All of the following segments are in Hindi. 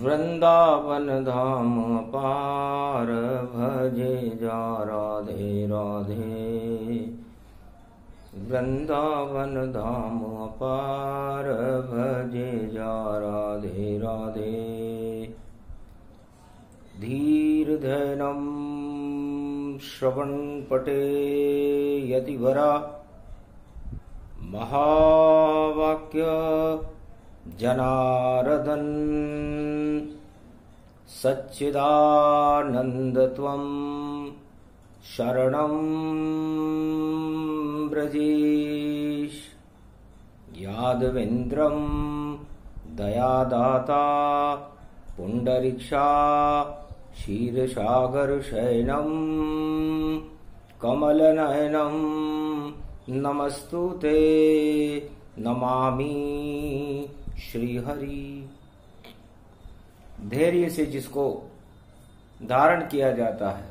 वृंदावन धाम पार भजे जा राधे राधे। वृंदावन धाम पार भजे जा राधे राधे। धीर धैर्यं श्रवण पटे यतिवरा महावाक्य जनार्दन सच्चिदानंदत्वं शरणं ब्रजेश। यादवेन्द्रं दयादाता पुंडरीक्षा क्षीरसागरशयनं कमलनयनं नमस्तुते नमामि श्रीहरि। धैर्य से जिसको धारण किया जाता है,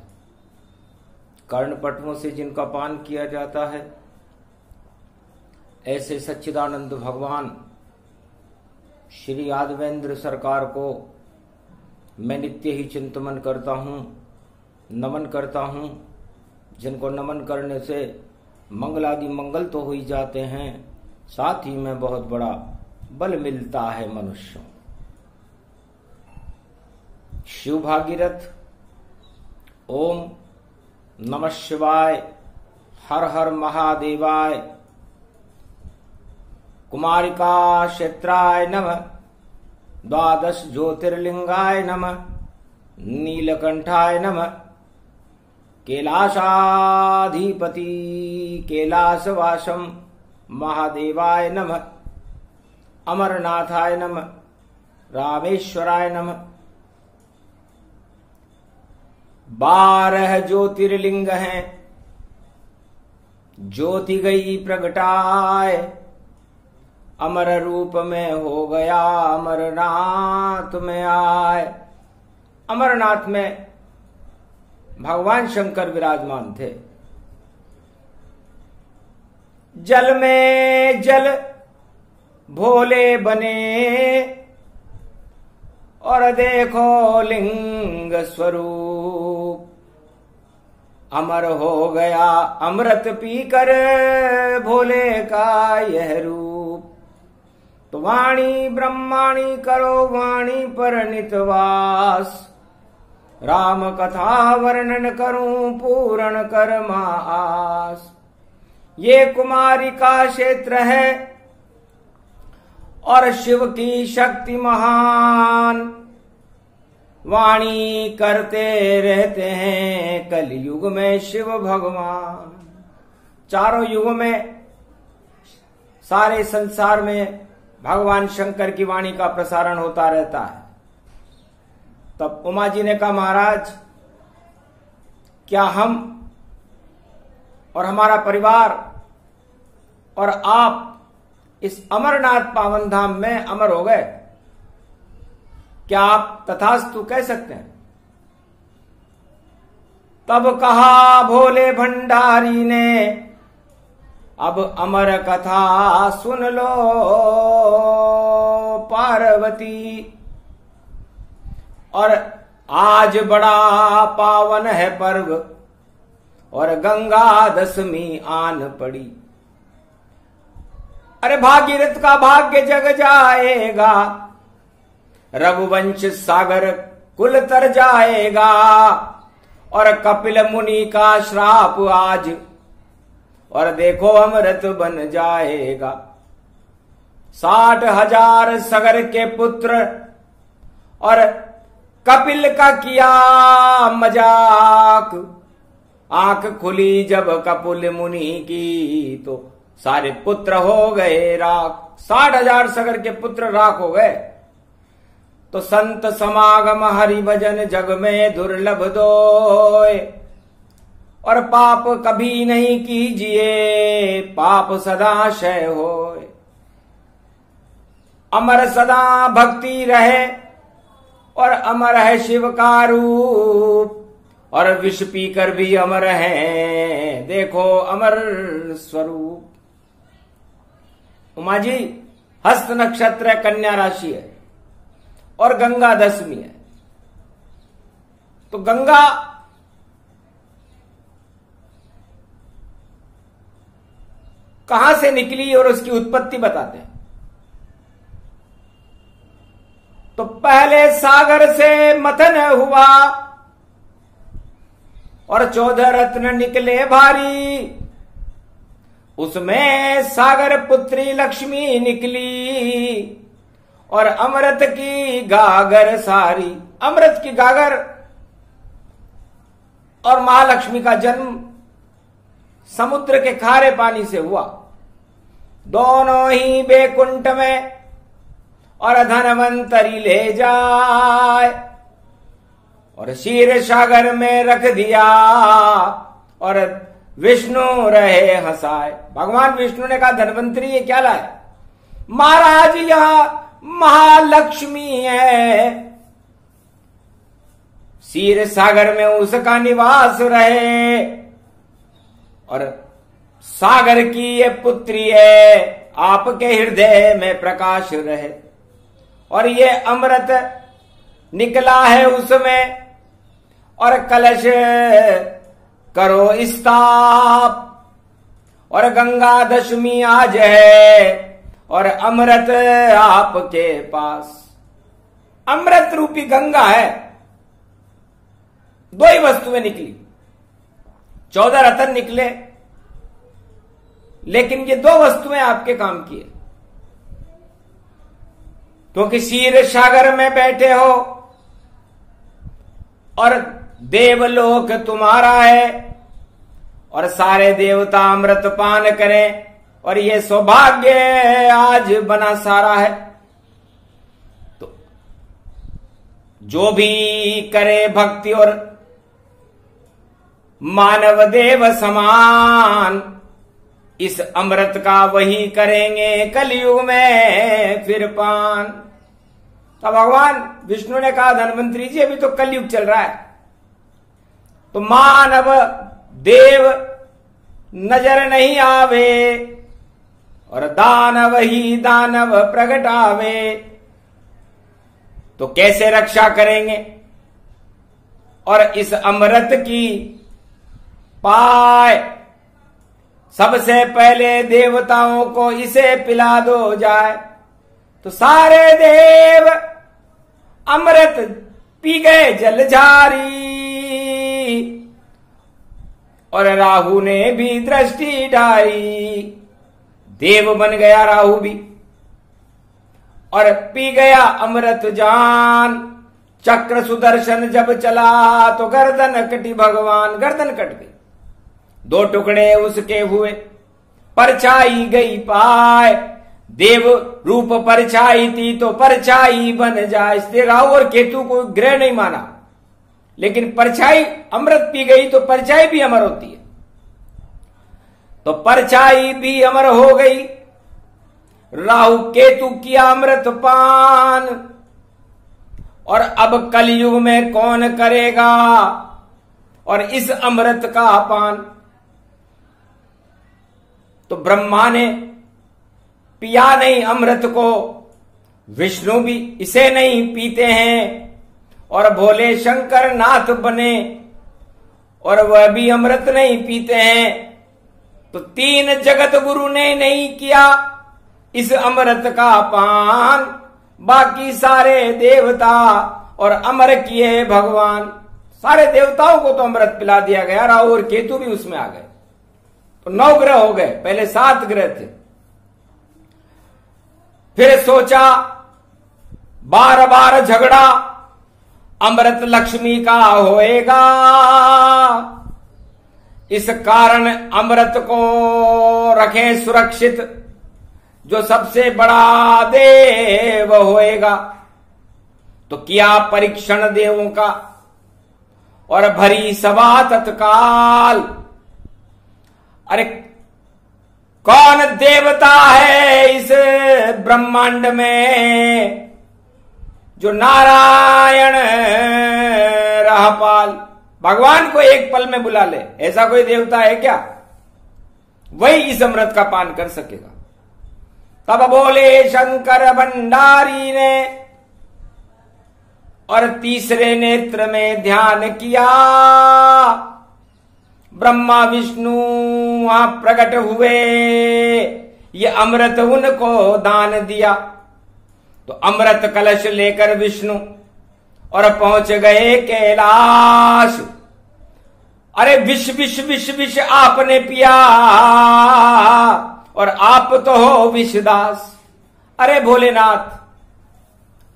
कर्णपटुओं से जिनका पान किया जाता है, ऐसे सच्चिदानंद भगवान श्री यादवेंद्र सरकार को मैं नित्य ही चिंतन करता हूँ, नमन करता हूँ। जिनको नमन करने से मंगलादि मंगल तो हो ही जाते हैं, साथ ही में बहुत बड़ा बल मिलता है मनुष्यों। शिव भागीरथ, ओम नमः शिवाय, हर हर महादेवाय, कुमारिका क्षेत्राय नमः, द्वादश ज्योतिर्लिंगाय नमः, नीलकंठाय नमः, कैलाशाधिपति कैलासवासम महादेवाय नमः, अमरनाथाय नमः, रामेश्वराय नमः। 12 ज्योतिर्लिंग हैं, ज्योति गई प्रगटाए, अमर रूप में हो गया अमरनाथ में आए। अमरनाथ में भगवान शंकर विराजमान थे। जल में जल भोले बने और देखो लिंग स्वरूप, अमर हो गया अमृत पीकर भोले का यह रूप। तो वाणी ब्रह्माणी करो वाणी पर नितवास, राम कथा वर्णन करूं पूर्ण कर आस। ये कुमारी का क्षेत्र है और शिव की शक्ति महान, वाणी करते रहते हैं कलयुग में शिव भगवान। चारों युगों में सारे संसार में भगवान शंकर की वाणी का प्रसारण होता रहता है। तब उमा जी ने कहा, महाराज क्या हम और हमारा परिवार और आप इस अमरनाथ पावन धाम में अमर हो गए? क्या आप तथास्तु कह सकते हैं? तब कहा भोले भंडारी ने, अब अमर कथा सुन लो पार्वती, और आज बड़ा पावन है पर्व और गंगा दशमी आन पड़ी। अरे भागीरथ का भाग्य जग जाएगा, रघुवंश सागर कुल तर जाएगा, और कपिल मुनि का श्राप आज और देखो अमृत बन जाएगा। 60,000 सगर के पुत्र और कपिल का किया मजाक। आंख खुली जब कपिल मुनि की तो सारे पुत्र हो गए राख। 60,000 सगर के पुत्र राख हो गए। तो संत समागम हरि भजन जग में दुर्लभ दोय, और पाप कभी नहीं कीजिए पाप सदा क्षय होय। अमर सदा भक्ति रहे और अमर है शिव का रूप, और विष पीकर भी अमर है देखो अमर स्वरूप। उमा जी हस्त नक्षत्र कन्या राशि है और गंगा दशमी है। तो गंगा कहां से निकली और उसकी उत्पत्ति बताते हैं। तो पहले सागर से मथन हुआ और 14 रत्न निकले भारी, उसमें सागर पुत्री लक्ष्मी निकली और अमृत की गागर सारी। अमृत की गागर और महालक्ष्मी का जन्म समुद्र के खारे पानी से हुआ। दोनों ही बैकुंठ में और धनवंतरी ले जाए और क्षीर सागर में रख दिया और विष्णु रहे हंसाए। भगवान विष्णु ने कहा धनवंतरी ये क्या लाए? महाराज यह महालक्ष्मी है, क्षीर सागर में उसका निवास रहे और सागर की ये पुत्री है, आपके हृदय में प्रकाश रहे। और ये अमृत निकला है उसमें और कलश करो स्थाप और गंगा दशमी आज है और अमृत आपके पास। अमृत रूपी गंगा है। दो ही वस्तुएं निकली, 14 रत्न निकले, लेकिन ये दो वस्तुएं आपके काम की है। क्योंकि क्षीर सागर में बैठे हो और देवलोक तुम्हारा है और सारे देवता अमृत पान करें और ये सौभाग्य आज बना सारा है। तो जो भी करे भक्ति और मानव देव समान, इस अमृत का वही करेंगे कलयुग में फिर पान। तो भगवान विष्णु ने कहा धन्वंतरी जी अभी तो कलयुग चल रहा है, तो मानव देव नजर नहीं आवे और दानव ही दानव प्रगट आवे, तो कैसे रक्षा करेंगे? और इस अमृत की पाए सबसे पहले देवताओं को इसे पिला दो जाए। तो सारे देव अमृत पी गए जलझारी और राहु ने भी दृष्टि डारी। देव बन गया राहु भी और पी गया अमृत जान। चक्र सुदर्शन जब चला तो गर्दन कटी भगवान, गर्दन कट गई, दो टुकड़े उसके हुए, परछाई गई पाए। देव रूप परछाई थी तो परछाई बन जाए। इसलिए राहु और केतु को ग्रह नहीं माना, लेकिन परछाई अमृत पी गई तो परछाई भी अमर होती है। तो परछाई भी अमर हो गई, राहु केतु किया अमृत पान। और अब कलयुग में कौन करेगा और इस अमृत का पान? तो ब्रह्मा ने पिया नहीं अमृत को, विष्णु भी इसे नहीं पीते हैं और भोले शंकर नाथ बने और वह भी अमृत नहीं पीते हैं। तो 3 जगत गुरु ने नहीं किया इस अमृत का पान, बाकी सारे देवता और अमर किए भगवान। सारे देवताओं को तो अमृत पिला दिया गया, राहु और केतु भी उसमें आ गए। तो 9 ग्रह हो गए, पहले 7 ग्रह थे। फिर सोचा बार बार झगड़ा अमृत लक्ष्मी का होएगा, इस कारण अमृत को रखें सुरक्षित, जो सबसे बड़ा देव होएगा। तो किया परीक्षण देवों का और भरी सभा तत्काल। अरे कौन देवता है इस ब्रह्मांड में जो नारायण रहपाल, भगवान को एक पल में बुला ले, ऐसा कोई देवता है क्या? वही इस अमृत का पान कर सकेगा। तब बोले शंकर भंडारी ने और तीसरे नेत्र में ध्यान किया। ब्रह्मा विष्णु वहां प्रकट हुए, ये अमृत उनको दान दिया। तो अमृत कलश लेकर विष्णु और पहुंच गए कैलाश। अरे विष विष विष विष आपने पिया और आप तो हो विषदास। अरे भोलेनाथ,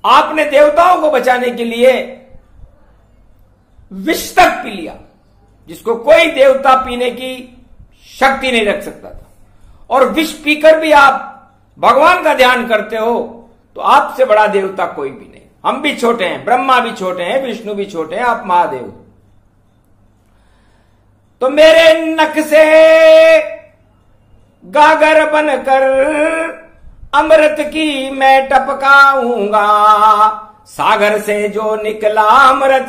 आपने देवताओं को बचाने के लिए विष तक पी लिया, जिसको कोई देवता पीने की शक्ति नहीं रख सकता था। और विष पीकर भी आप भगवान का ध्यान करते हो, तो आपसे बड़ा देवता कोई भी नहीं। हम भी छोटे हैं, ब्रह्मा भी छोटे हैं, विष्णु भी छोटे हैं, आप महादेव। तो मेरे नख से गागर बनकर अमृत की मैं टपकाऊंगा। सागर से जो निकला अमृत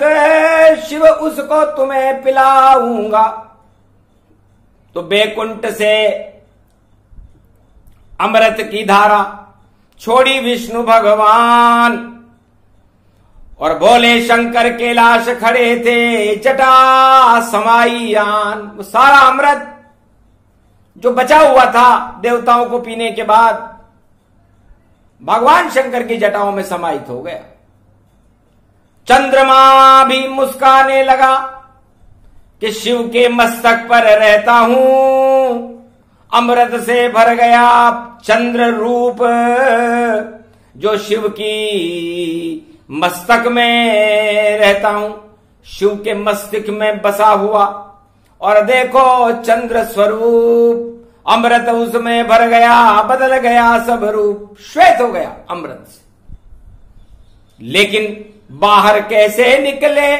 शिव उसको तुम्हें पिलाऊंगा। तो बैकुंठ से अमृत की धारा छोड़ी विष्णु भगवान और भोले शंकर कैलाश खड़े थे, जटा समाईयान। वो सारा अमृत जो बचा हुआ था देवताओं को पीने के बाद, भगवान शंकर की जटाओं में समाहित हो गया। चंद्रमा भी मुस्काने लगा कि शिव के मस्तक पर रहता हूं। अमृत से भर गया चंद्र रूप जो शिव की मस्तक में रहता हूं, शिव के मस्तिष्क में बसा हुआ। और देखो चंद्र स्वरूप अमृत उसमें भर गया, बदल गया सब रूप, श्वेत हो गया अमृत से। लेकिन बाहर कैसे निकले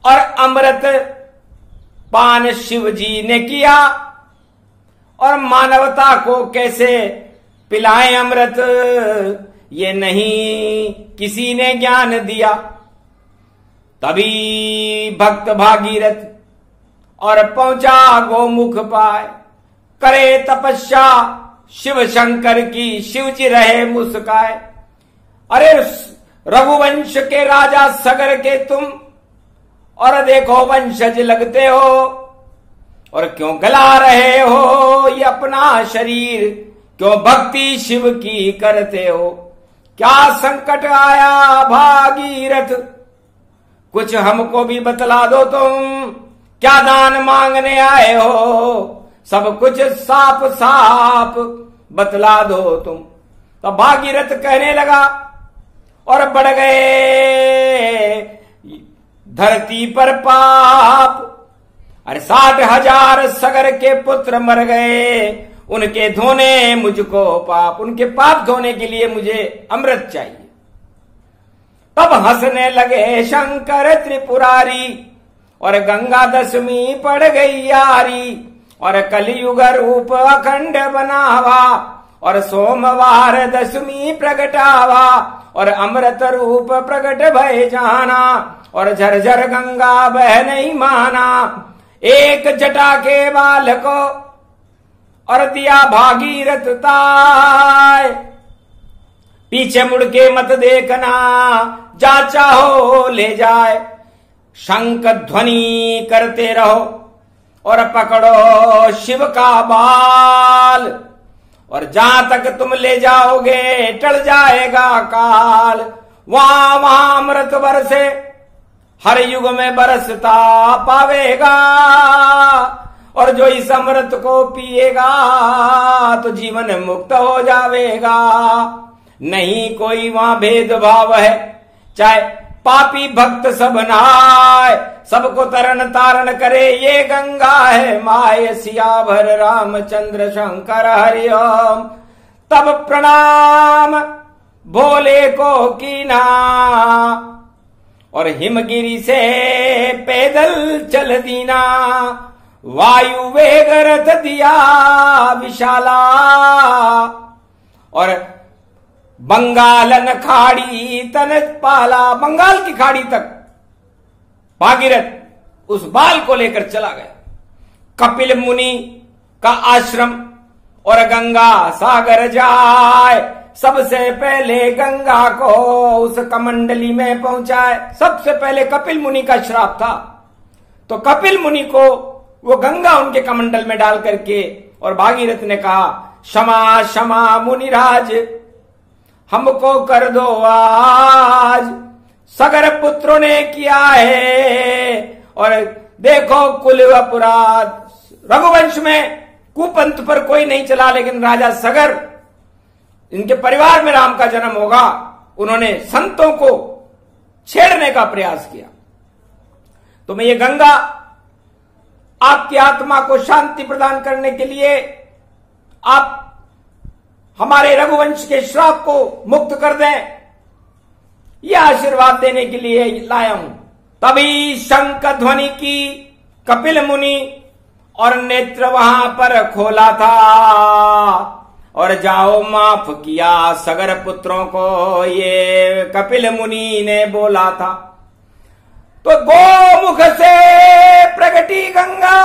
और अमृत पान शिव जी ने किया और मानवता को कैसे पिलाएं अमृत, ये नहीं किसी ने ज्ञान दिया। तभी भक्त भागीरथ और पहुंचा गोमुख पाए, करे तपस्या शिव शंकर की, शिव जी रहे मुस्काए। अरे रघुवंश के राजा सगर के तुम, और देखो वंशज लगते हो, और क्यों गला रहे हो ये अपना शरीर, क्यों भक्ति शिव की करते हो। क्या संकट आया भागीरथ, कुछ हमको भी बतला दो तुम, क्या दान मांगने आए हो, सब कुछ साफ साफ बतला दो तुम। तो भागीरथ कहने लगा और बढ़ गए धरती पर पाप। अरे 60,000 सगर के पुत्र मर गए, उनके धोने मुझको पाप, उनके पाप धोने के लिए मुझे अमृत चाहिए। तब हंसने लगे शंकर त्रिपुरारी और गंगा दशमी पड़ गई यारी। और कलयुग रूप अखंड बनावा और सोमवार दशमी प्रगटावा और अमृत रूप प्रकट भय जाना और झरझर गंगा बह नहीं माना। एक जटा के बाल को और दिया भागीरथ ताय, पीछे मुड़ के मत देखना, जा चाहो ले जाए। शंख ध्वनि करते रहो और पकड़ो शिव का बाल, और जहां तक तुम ले जाओगे टल जाएगा काल। वहां वहां अमृत बरसे हर युग में बरसता पावेगा, और जो इस अमृत को पिएगा तो जीवन मुक्त हो जावेगा। नहीं कोई वहां भेदभाव है, चाहे पापी भक्त सब नहाय, सबको तरन तारण करे ये गंगा है माय। सियावर रामचंद्र शंकर हरिओम। तब प्रणाम भोले को कीना और हिमगिरी से पैदल चल दीना। वायु वेग रथ दिया विशाला और बंगालन खाड़ी तन पाला। बंगाल की खाड़ी तक भागीरथ उस बाल को लेकर चला गया। कपिल मुनि का आश्रम और गंगा सागर जाए, सबसे पहले गंगा को उस कमंडली में पहुंचाए। सबसे पहले कपिल मुनि का श्राप था, तो कपिल मुनि को वो गंगा उनके कमंडल में डाल करके, और भागीरथ ने कहा क्षमा क्षमा मुनिराज, हमको कर दो आज, सगर पुत्रों ने किया है, और देखो कुल अपराध, रघुवंश में कुपंथ पर कोई नहीं चला, लेकिन राजा सगर, इनके परिवार में राम का जन्म होगा, उन्होंने संतों को छेड़ने का प्रयास किया। तो मैं ये गंगा आपकी आत्मा को शांति प्रदान करने के लिए, आप हमारे रघुवंश के श्राप को मुक्त कर दें, यह आशीर्वाद देने के लिए लाया हूं। तभी शंख ध्वनि की कपिल मुनि, और नेत्र वहां पर खोला था, और जाओ माफ किया सगर पुत्रों को, ये कपिल मुनि ने बोला था। तो गोमुख से प्रगटी गंगा,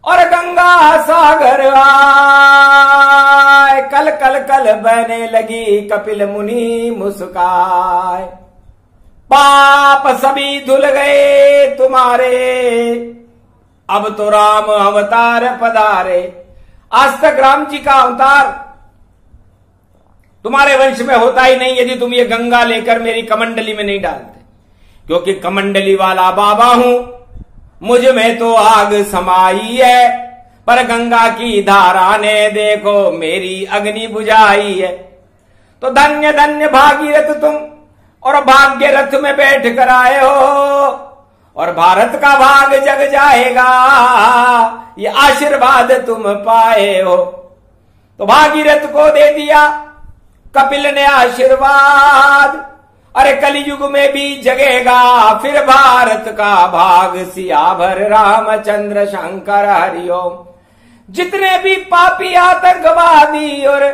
और गंगा सागर आए, कल कल कल बहने लगी, कपिल मुनि मुस्काए, पाप सभी धुल गए तुम्हारे, अब तो राम अवतार पधारे। आज तक राम जी का अवतार तुम्हारे वंश में होता ही नहीं यदि तुम ये गंगा लेकर मेरी कमंडली में नहीं डालते, क्योंकि कमंडली वाला बाबा हूं, मुझ में तो आग समाई है, पर गंगा की धारा ने देखो मेरी अग्नि बुझाई है। तो धन्य धन्य भागीरथ तुम, और भाग्य रथ में बैठ कर आए हो, और भारत का भाग जग जाएगा, ये आशीर्वाद तुम पाए हो। तो भागीरथ को दे दिया कपिल ने आशीर्वाद, अरे कलयुग में भी जगेगा फिर भारत का भाग, सियावर रामचंद्र शंकर हरिओम। जितने भी पापी आतंकवादी और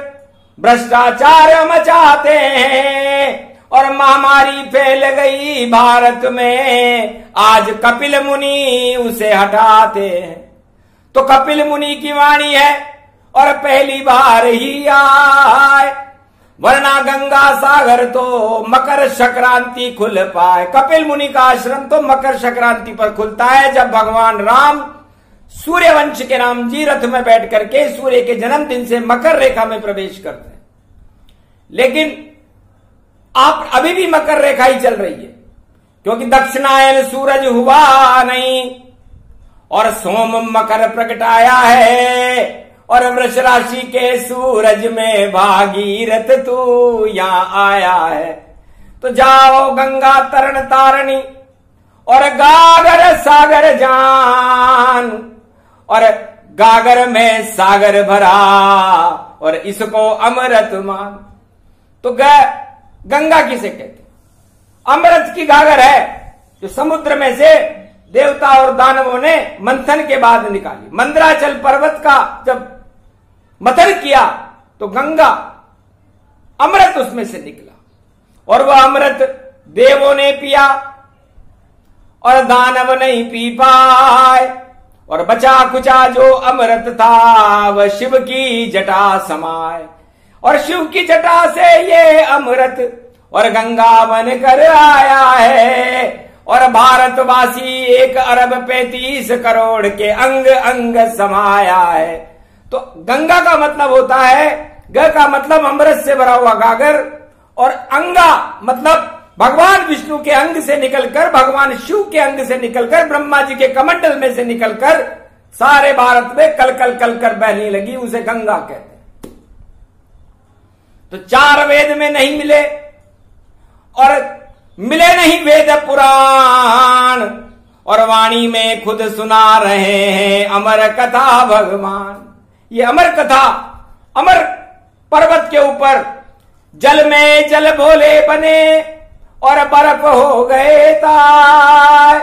भ्रष्टाचार मचाते हैं, और महामारी फैल गई भारत में, आज कपिल मुनि उसे हटाते हैं। तो कपिल मुनि की वाणी है, और पहली बार ही आए, वरना गंगा सागर तो मकर संक्रांति खुल पाए। कपिल मुनि का आश्रम तो मकर संक्रांति पर खुलता है, जब भगवान राम सूर्यवंश के नाम जी रथ में बैठ करके सूर्य के जन्मदिन से मकर रेखा में प्रवेश करते हैं। लेकिन आप अभी भी मकर रेखा ही चल रही है, क्योंकि दक्षिणायन सूरज हुआ नहीं, और सोम मकर प्रगटाया है, और वृष राशि के सूरज में भागीरथ तू यहां आया है। तो जाओ गंगा तरण तारणी, और गागर सागर जान, और गागर में सागर भरा, और इसको अमृत मान। तो गंगा किसे कहते? अमृत की गागर है, जो समुद्र में से देवता और दानवों ने मंथन के बाद निकाली। मंदराचल पर्वत का जब मंथन किया तो गंगा अमृत उसमें से निकला, और वह अमृत देवों ने पिया और दानव नहीं पी पाए, और बचा कुचा जो अमृत था वह शिव की जटा समाये, और शिव की जटा से ये अमृत और गंगा बन कर आया है। और भारतवासी 1 अरब 35 करोड़ के अंग अंग समाया है। तो गंगा का मतलब होता है, ग का मतलब अमृत से भरा हुआ गागर, और अंगा मतलब भगवान विष्णु के अंग से निकलकर, भगवान शिव के अंग से निकलकर, ब्रह्मा जी के कमंडल में से निकलकर सारे भारत में कल कल कल कर बहने लगी, उसे गंगा कहते हैं। तो 4 वेद में नहीं मिले, और मिले नहीं वेद पुराण, और वाणी में खुद सुना रहे हैं अमर कथा भगवान। ये अमर कथा, अमर पर्वत के ऊपर जल में जल भोले बने, और बर्फ हो गए ताय,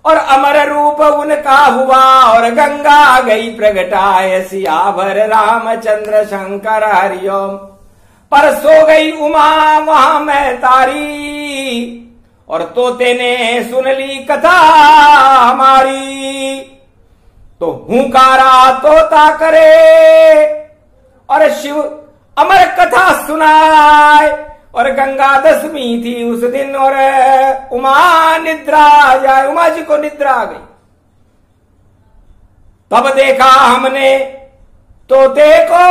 और अमर रूप उनका हुआ, और गंगा गई प्रगटाए, सियावर रामचंद्र शंकर हरिओम। पर सो गई उमा वहां में तारी, और तोते ने सुन ली कथा हमारी। तो हुंकारा तोता करे, और शिव अमर कथा सुनाए। और गंगा दशमी थी उस दिन और उमा निद्रा जाए, उमा जी को निद्रा आ गई। तब देखा हमने तोते को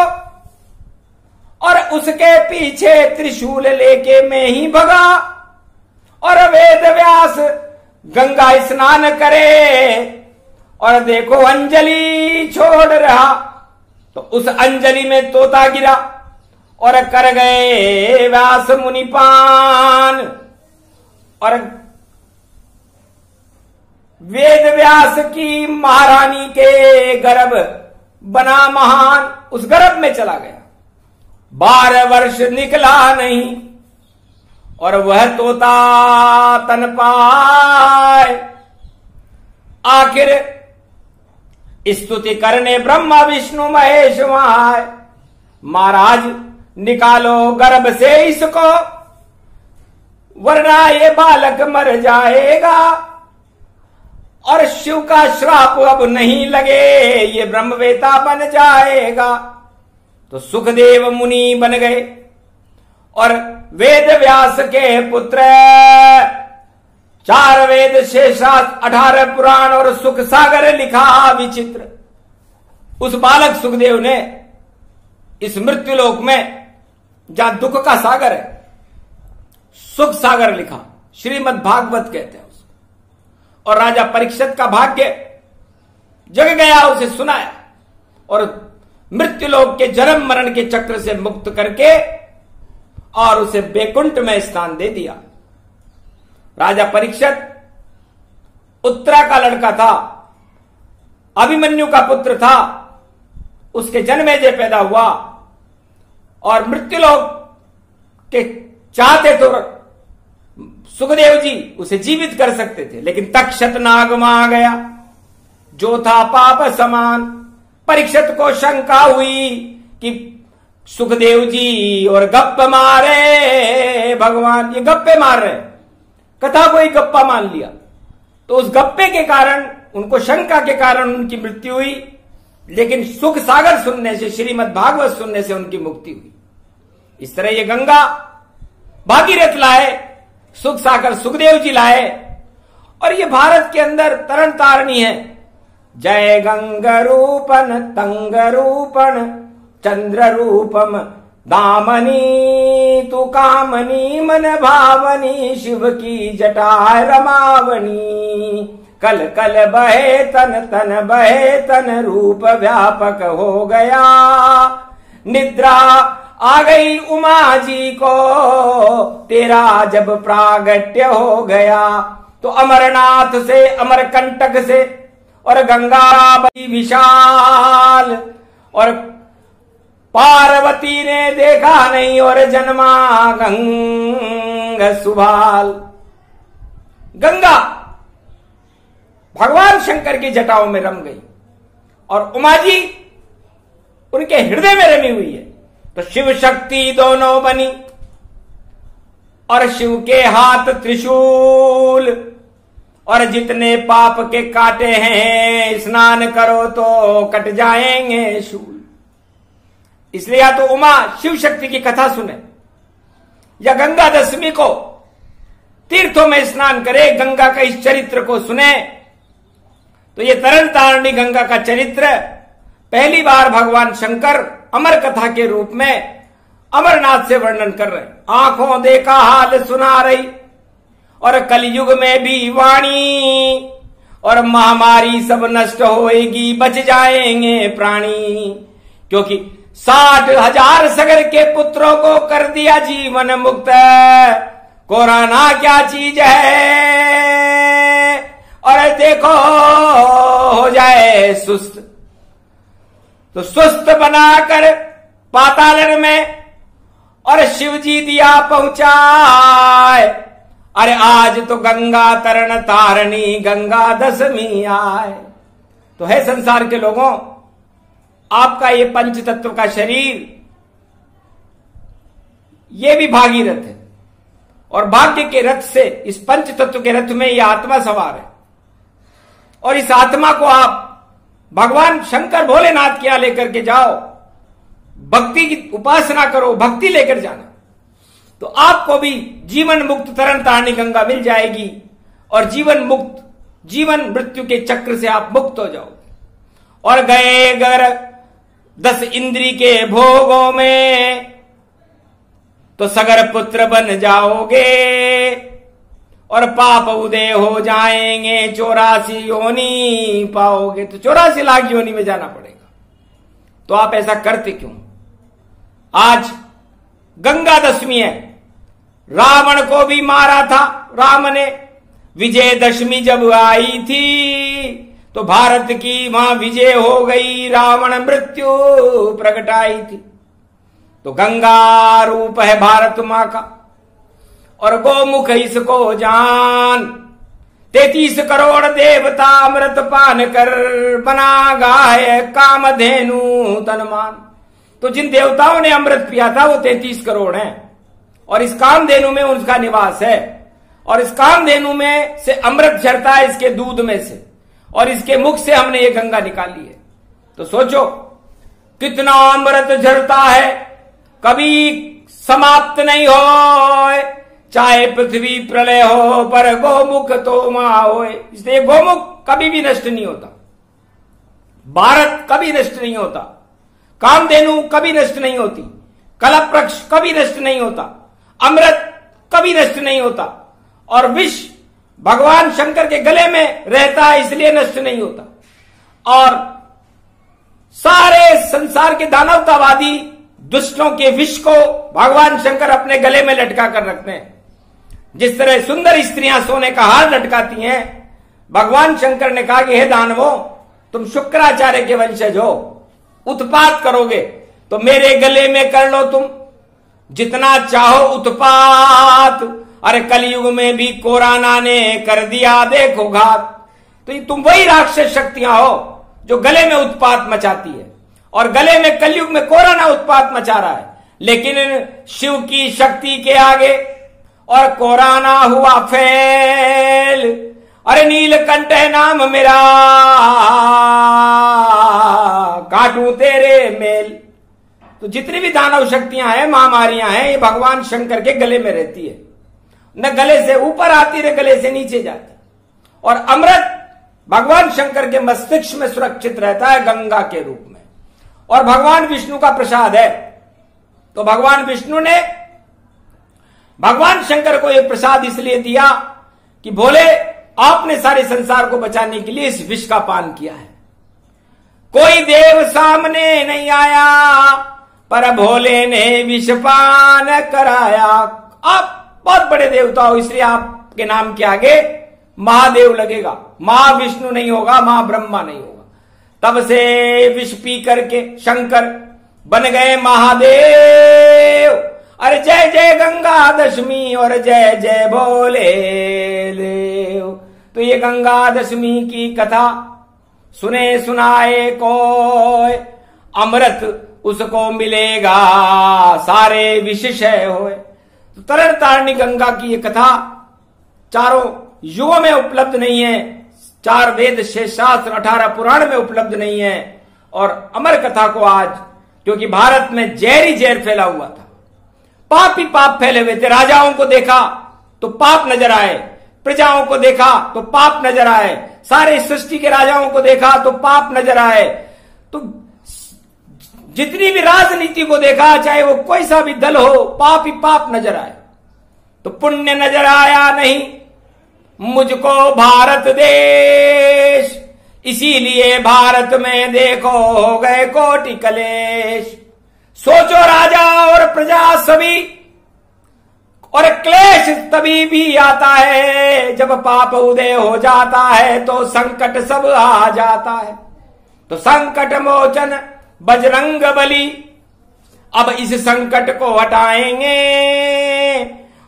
और उसके पीछे त्रिशूल लेके मैं ही भगा। और वेद व्यास गंगा स्नान करे और देखो अंजलि छोड़ रहा, तो उस अंजलि में तोता गिरा और कर गए व्यास मुनिपान। और वेद व्यास की महारानी के गर्भ बना महान, उस गर्भ में चला गया। 12 वर्ष निकला नहीं और वह तोता तन पाए। आखिर स्तुति करने ब्रह्मा विष्णु महेश वहां आए। महाराज निकालो गर्भ से इसको, वरना ये बालक मर जाएगा और शिव का श्राप अब नहीं लगे, ये ब्रह्मवेता बन जाएगा। तो सुखदेव मुनि बन गए और वेद व्यास के पुत्र 4 वेद शेषास्त्र 18 पुराण और सुख सागर लिखा विचित्र। उस बालक सुखदेव ने इस मृत्युलोक में जहां दुख का सागर है, सुख सागर लिखा, श्रीमद् भागवत कहते हैं उसको। और राजा परीक्षित का भाग्य जग गया, उसे सुनाया और मृत्युलोक के जन्म मरण के चक्र से मुक्त करके और उसे बैकुंठ में स्थान दे दिया। राजा परीक्षित उत्तरा का लड़का था, अभिमन्यु का पुत्र था, उसके जन्मेजय पैदा हुआ और मृत्युलोक के चाहते तो सुखदेव जी उसे जीवित कर सकते थे, लेकिन तक्षत नाग आ गया जो था पाप समान। परीक्षित को शंका हुई कि सुखदेव जी और गप्प मारे भगवान, ये गप्पे मार रहे, कथा को ही गप्पा मान लिया। तो उस गप्पे के कारण, उनको शंका के कारण उनकी मृत्यु हुई, लेकिन सुख सागर सुनने से, श्रीमद् भागवत सुनने से उनकी मुक्ति हुई। इस तरह ये गंगा भागीरथ लाए, सुख सागर सुखदेव जी लाए और ये भारत के अंदर तरण तारणी है। जय गंग रूपन तंग रूपन चंद्र रूपम दामनी तू कामनी मन भावनी शिव की जटा रमावनी। कल कल बहे तन तन बहे तन रूप व्यापक हो गया। निद्रा आ गई उमा जी को तेरा जब प्रागट्य हो गया। तो अमरनाथ से, अमरकंटक से और गंगा बड़ी विशाल और पार्वती ने देखा नहीं और जन्मा गंग सुभाल। गंगा भगवान शंकर की जटाओं में रम गई और उमा जी उनके हृदय में रमी हुई है। तो शिव शक्ति दोनों बनी और शिव के हाथ त्रिशूल और जितने पाप के काटे हैं स्नान करो तो कट जाएंगे शूल। इसलिए या तो उमा शिव शक्ति की कथा सुने या गंगा दशमी को तीर्थों में स्नान करे, गंगा का इस चरित्र को सुने। तो ये तरण तारणी गंगा का चरित्र पहली बार भगवान शंकर अमर कथा के रूप में अमरनाथ से वर्णन कर रहे हैं। आंखों देखा हाल सुना रही और कलयुग में भी वाणी और महामारी सब नष्ट होएगी, बच जाएंगे प्राणी। क्योंकि 60,000 सगर के पुत्रों को कर दिया जीवन मुक्त। कोरोना क्या चीज है और देखो हो जाए सुस्त, तो सुस्त बनाकर पाताल में और शिव जी दिया पहुंचाए। अरे आज तो गंगा तरण तारणी गंगा दशमी आए। तो है संसार के लोगों, आपका ये पंच तत्व का शरीर ये भी भागीरथ है और भाग्य के रथ से, इस पंच तत्व के रथ में ये आत्मा सवार है। और इस आत्मा को आप भगवान शंकर भोलेनाथ के यहां लेकर के जाओ, भक्ति की उपासना करो, भक्ति लेकर जाना, तो आपको भी जीवन मुक्त तरन तारणी गंगा मिल जाएगी और जीवन मृत्यु के चक्र से आप मुक्त हो जाओगे। और गए अगर 10 इंद्री के भोगों में तो सगर पुत्र बन जाओगे और पाप उदय हो जाएंगे, 84 योनि पाओगे। तो 84 लाख योनि में जाना पड़ेगा। तो आप ऐसा करते क्यों? आज गंगा दशमी है, रावण को भी मारा था राम ने। विजयदशमी जब आई थी तो भारत की वहां विजय हो गई, रावण मृत्यु प्रगटाई थी। तो गंगा रूप है भारत मां का और गोमुख इसको जान। 33 करोड़ देवता अमृत पान कर बना गाय कामधेनु तनमान। तो जिन देवताओं ने अमृत पिया था वो 33 करोड़ हैं और इस कामधेनु में उनका निवास है और इस कामधेनु में से अमृत झरता है, इसके दूध में से, और इसके मुख से हमने ये गंगा निकाली है। तो सोचो कितना अमृत झरता है, कभी समाप्त नहीं हो, चाहे पृथ्वी प्रलय हो पर गोमुख तो मां होए। इसलिए गोमुख कभी भी नष्ट नहीं होता, भारत कभी नष्ट नहीं होता, कामधेनु कभी नष्ट नहीं होती, कलपवृक्ष कभी नष्ट नहीं होता, अमृत कभी नष्ट नहीं होता और विष भगवान शंकर के गले में रहता है इसलिए नष्ट नहीं होता। और सारे संसार के दानवतावादी दुष्टों के विष को भगवान शंकर अपने गले में लटका कर रखते हैं। जिस तरह सुंदर स्त्रियां सोने का हार लटकाती हैं, भगवान शंकर ने कहा कि हे दानवों, तुम शुक्राचार्य के वंशज हो, उत्पात करोगे तो मेरे गले में कर लो तुम जितना चाहो उत्पात। अरे कलयुग में भी कोरोना ने कर दिया देखो घात। तो ये तुम वही राक्षस शक्तियां हो जो गले में उत्पात मचाती है और गले में कलयुग में कोरोना उत्पात मचा रहा है। लेकिन शिव की शक्ति के आगे और कोरोना हुआ फेल। अरे नीलकंठ है नाम मेरा, काटूं तेरे मेल। तो जितनी भी दानव शक्तियां हैं, महामारियां हैं, ये भगवान शंकर के गले में रहती है, न गले से ऊपर आती न गले से नीचे जाती। और अमृत भगवान शंकर के मस्तिष्क में सुरक्षित रहता है गंगा के रूप में और भगवान विष्णु का प्रसाद है। तो भगवान विष्णु ने भगवान शंकर को यह प्रसाद इसलिए दिया कि भोले आपने सारे संसार को बचाने के लिए इस विष का पान किया है। कोई देव सामने नहीं आया पर भोले ने विष पान कराया। आप बहुत बड़े देवता हो इसलिए आपके नाम के आगे महादेव लगेगा, महाविष्णु नहीं होगा, महाब्रह्मा नहीं होगा। तब से विष पी करके शंकर बन गए महादेव। अरे जय जय गंगा दशमी और जय जय भोले देव। तो ये गंगा दशमी की कथा सुने सुनाए कोई, अमृत उसको मिलेगा सारे विषय होए। तो तरन तारणी गंगा की ये कथा चारों युगों में उपलब्ध नहीं है, 4 वेद 6 शास्त्र 18 पुराण में उपलब्ध नहीं है। और अमर कथा को आज, क्योंकि भारत में जहर ही जहर फैला हुआ था, पाप ही पाप फैले हुए थे। राजाओं को देखा तो पाप नजर आए, प्रजाओं को देखा तो पाप नजर आए, सारे सृष्टि के राजाओं को देखा तो पाप नजर आए। तो जितनी भी राजनीति को देखा, चाहे वो कोई सा भी दल हो, पाप ही पाप नजर आए। तो पुण्य नजर आया नहीं मुझको भारत देश, इसीलिए भारत में देखो हो गए कोटि कलेश। सोचो राजा और प्रजा सभी, और क्लेश तभी भी आता है जब पाप उदय हो जाता है, तो संकट सब आ जाता है। तो संकट मोचन बजरंग बली अब इस संकट को हटाएंगे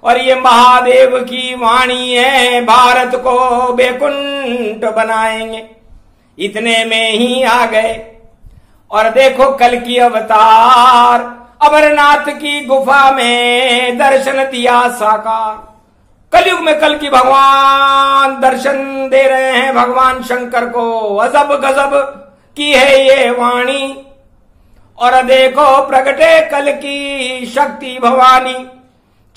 और ये महादेव की वाणी है, भारत को बैकुंठ बनाएंगे। इतने में ही आ गए और देखो कल की अवतार, अमरनाथ की गुफा में दर्शन दिया साकार। कलयुग में कल की भगवान दर्शन दे रहे हैं भगवान शंकर को। अजब गजब की है ये वाणी और देखो प्रगटे कल की शक्ति भवानी,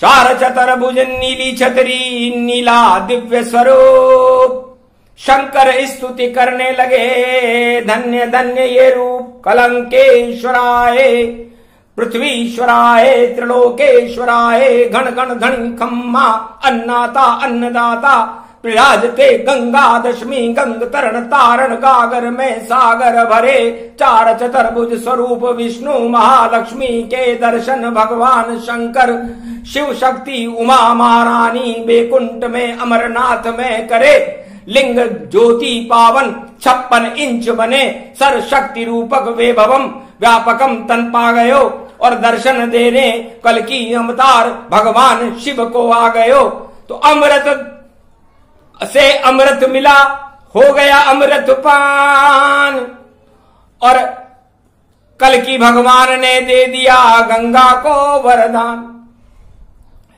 चार चतुर्भुज नीली छतरी नीला दिव्य स्वरूप। शंकर स्तुति करने लगे, धन्य धन्य ये रूप, कलंकेश्वराय पृथ्वीश्वराय त्रिलोकेश्वराय, घन घन धन खम्मा अन्नाता अन्नदाता, विराजते गंगा दशमी गंग तरण तारण, गागर में सागर भरे, चार चतुर्भुज स्वरूप विष्णु महालक्ष्मी के दर्शन भगवान शंकर, शिव शक्ति उमा महारानी बैकुंठ में अमरनाथ में करे, लिंग ज्योति पावन 56 इंच बने, सर शक्ति रूपक वैभवम व्यापकम तन पा गयो, और दर्शन देने कल की अवतार भगवान शिव को आ गयो। तो अमृत से अमृत मिला, हो गया अमृत पान, और कल की भगवान ने दे दिया गंगा को वरदान।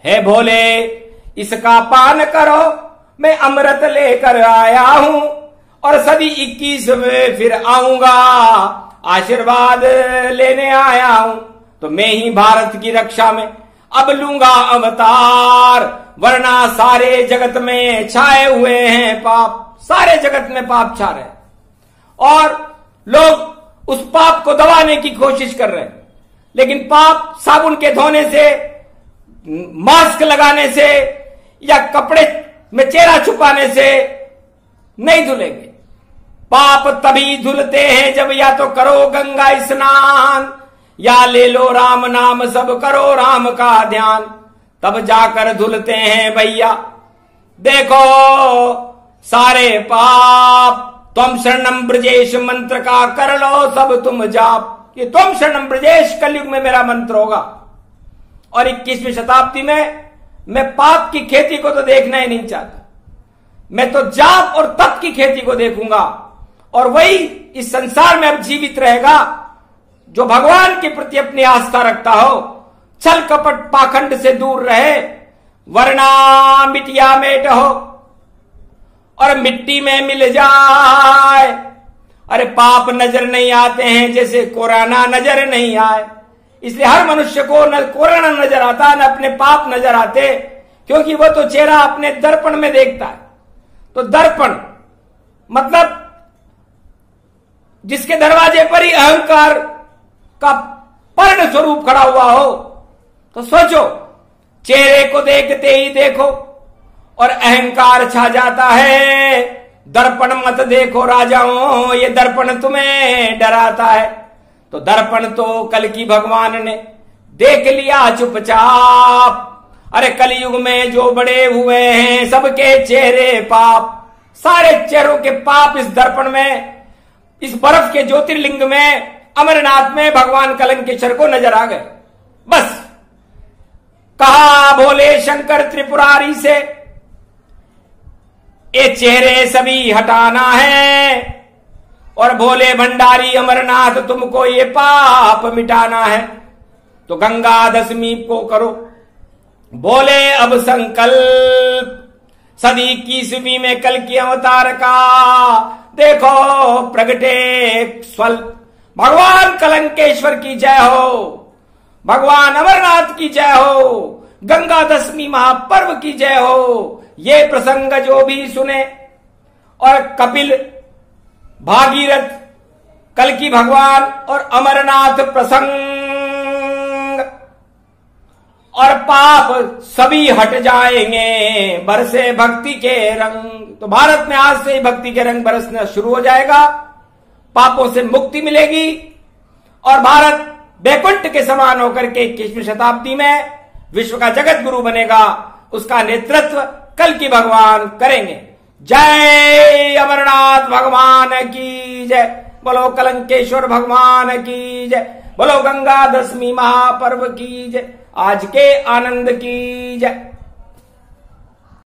हे भोले इसका पान करो, मैं अमृत लेकर आया हूं, और सदी 21 में फिर आऊंगा, आशीर्वाद लेने आया हूं। तो मैं ही भारत की रक्षा में अब लूंगा अवतार, वरना सारे जगत में छाए हुए हैं पाप, सारे जगत में पाप छा रहे, और लोग उस पाप को दबाने की कोशिश कर रहे हैं। लेकिन पाप साबुन के धोने से, मास्क लगाने से, या कपड़े में चेहरा छुपाने से नहीं धुलेंगे। पाप तभी धुलते हैं जब या तो करो गंगा स्नान, या ले लो राम नाम, सब करो राम का ध्यान, तब जाकर धुलते हैं भैया। देखो सारे पाप, त्वम शरणम ब्रजेश मंत्र का कर लो सब तुम जाप। ये त्वम शरणम ब्रजेश कलयुग में मेरा मंत्र होगा, और 21वीं शताब्दी में मैं पाप की खेती को तो देखना ही नहीं चाहता, मैं तो जाप और तप की खेती को देखूंगा। और वही इस संसार में अब जीवित रहेगा जो भगवान के प्रति अपनी आस्था रखता हो, छल कपट पाखंड से दूर रहे, वरना मिटिया मेट हो और मिट्टी में मिल जाए। अरे पाप नजर नहीं आते हैं जैसे कोरोना नजर नहीं आए, इसलिए हर मनुष्य को न कोरोना नजर आता, न अपने पाप नजर आते, क्योंकि वह तो चेहरा अपने दर्पण में देखता है। तो दर्पण मतलब जिसके दरवाजे पर ही अहंकार का पर्ण स्वरूप खड़ा हुआ हो, तो सोचो चेहरे को देखते ही देखो और अहंकार छा जाता है। दर्पण मत देखो राजाओं, ये दर्पण तुम्हें डराता है। तो दर्पण तो कल की भगवान ने देख लिया चुपचाप। अरे कलयुग में जो बड़े हुए हैं सबके चेहरे पाप, सारे चेहरों के पाप इस दर्पण में, इस बर्फ के ज्योतिर्लिंग में, अमरनाथ में भगवान कलंकेश्वर को नजर आ गए। बस कहा भोले शंकर त्रिपुरारी से, ये चेहरे सभी हटाना है, और भोले भंडारी अमरनाथ तुमको ये पाप मिटाना है। तो गंगा दशमी को करो बोले अब संकल्प, सदी 21वीं में कल की अवतार का देखो प्रगटे स्वल। भगवान कलंकेश्वर की जय हो, भगवान अमरनाथ की जय हो, गंगा दशमी महापर्व की जय हो। ये प्रसंग जो भी सुने, और कपिल, भागीरथ, कल की भगवान और अमरनाथ प्रसंग, और पाप सभी हट जाएंगे, बरसे भक्ति के रंग। तो भारत में आज से ही भक्ति के रंग बरसना शुरू हो जाएगा, पापों से मुक्ति मिलेगी, और भारत बैकुंठ के समान होकर के 21वीं शताब्दी में विश्व का जगत गुरु बनेगा। उसका नेतृत्व कल की भगवान करेंगे। जय अमरनाथ भगवान की जय, बोलो कलंकेश्वर भगवान की जय, बोलो गंगा दशमी महापर्व की जय, आज के आनंद की जय।